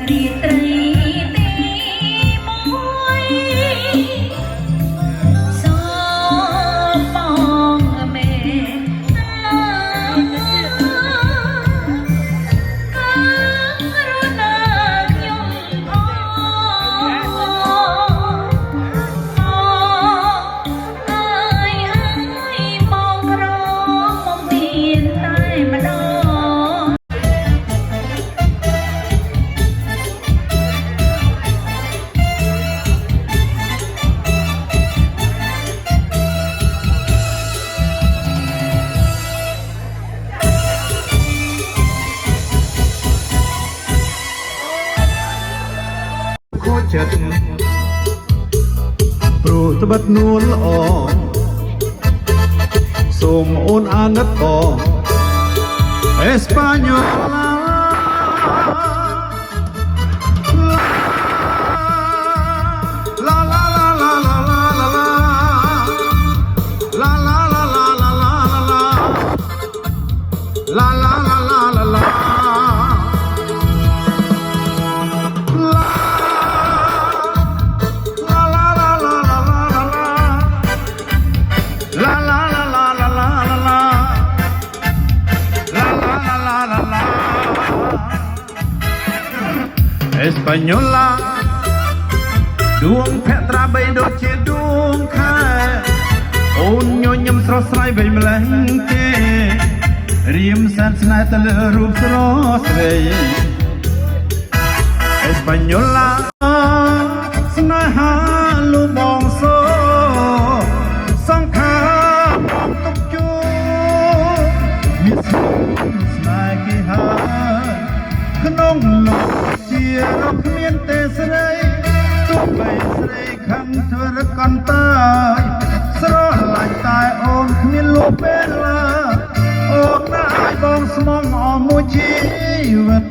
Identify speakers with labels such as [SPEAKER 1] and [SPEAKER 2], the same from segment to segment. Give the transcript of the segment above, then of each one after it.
[SPEAKER 1] รีตรีตีมวยสอบปองเม
[SPEAKER 2] ចិត្តព្រោះត្បិតនួនល្អសូមអូនអាណិតបងអេស្ប៉ាញ៉ូឡាឡាឡាឡាឡាឡាឡាឡាឡាឡាឡាឡាឡាឡាឡាEspañola ដួងភក្ត្រាបីដូចជាដួងខែអូនញញឹមស្រស់ស្រាយវៃម្លេះទេរៀមសែនស្នេហ៍ទៅលើរូបស្រស់ស្រី Española ស្នេហាលូបងសូសង្ខាបងទុកជួមានស្នេហ៍គេហើយក្នុងលោកជារកគ្មានទេស្រីទោះបីស្រីខំធ្វើរកន្តាយស្រឡាញ់តែអូនគ្មានលួចពេលឡាអូនណាឲ្យបងស្មងអស់មួយជីវិត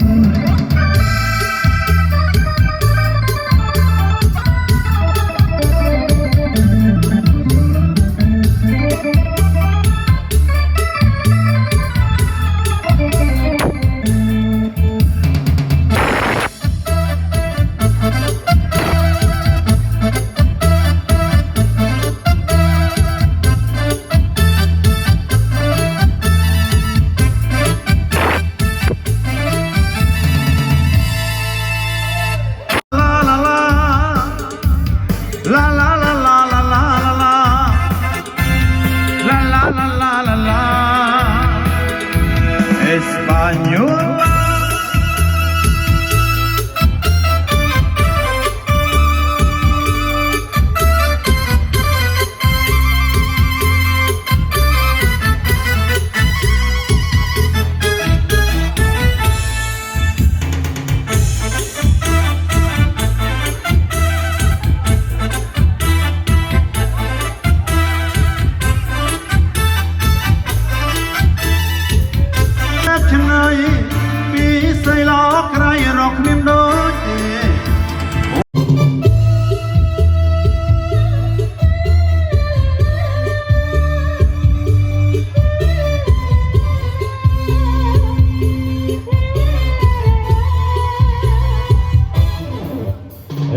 [SPEAKER 2] ពីស្រីល្អក្រៃរកគ្មានដូចទេ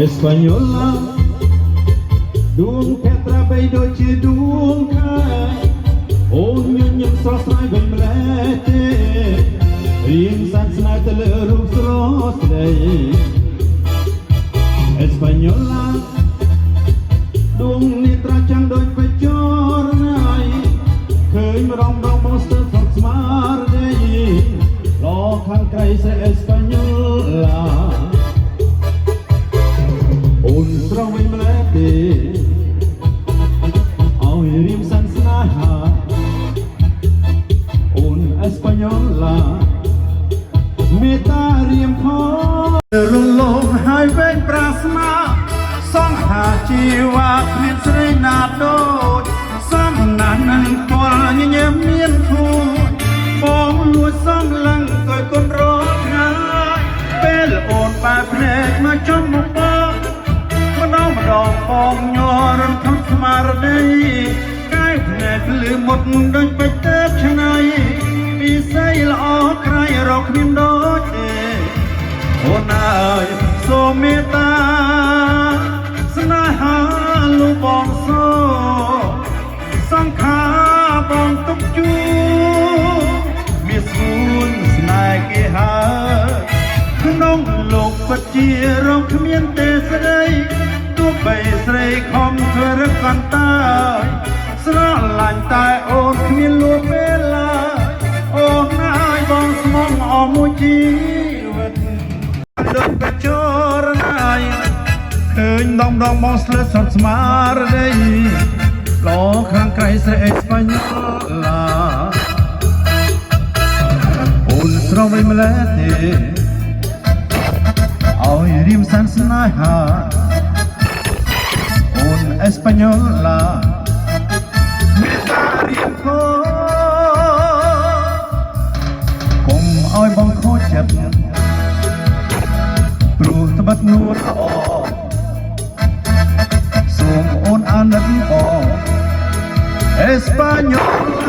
[SPEAKER 2] Española ដួងភក្ត្រាបីដូចជាដួងខែអូនញញឹមស្រស់ស្រាយវិញម្លេះទេរៀងសែនស្នេហ៍ទៅលើរូបស្រស់ស្រី Española ដួងនេត្រាចាំងដូចបច្ចុរណាយឃើញម្ដងបងស្ទើរស្រុកស្មារតីលោខាងក្រៃស្រី Española អូនស្រស់វិញម្លេះទេឲ្យរៀងសែនស្នេហាអូន Española មេត្តារៀមផងរលងហើយវែងប្រាស្មាសង្ហាជីវៈគ្មានស្រីណាដូចសំណាននឹងពលញញឹមមានធូរបងលួចសំឡឹងក៏គុនរកថ្ងៃពេលអូនបែបភ្នែកមកចំមកបងម្ដងបងញ័ររំខំស្មារតីកាយភ្នែកភ្លឺមុតដូចបិទទៅឆ្នៃពីស្រីល្អក្រៃរកគ្មានដូចទេ អូនអើយសូមមេត្តាស្នេហាលោកបងសូសង្ខារបងទុកជួមានស្រួនស្នេហ៍គេហើយក្នុងលោកពិតជារងគ្មានទេស្ដីទោះបីស្រីខំធ្វើរកន្តាយស្រឡាញ់តែអូនគ្មានលួចពេលឡើយអូនអើយបងស្មងអស់មួយជីវិតដូចបច្ចុរណាយឃើញដងបងស្លើតសត់ស្មារតីលោខាងក្រៃស្រីអេស្ប៉ាញ៉ូឡាអូនស្រវៃម្លេះទេឲ្យរៀមសានស្នេហាអូនអេស្ប៉ាញ៉ូឡាមេត្តារៀមខោកុំឲ្យបងខូចចិត្តព្រោះត្បិតនួនល្អសូមអូនអាណិតបងអេស្ប៉ាញ៉ូឡា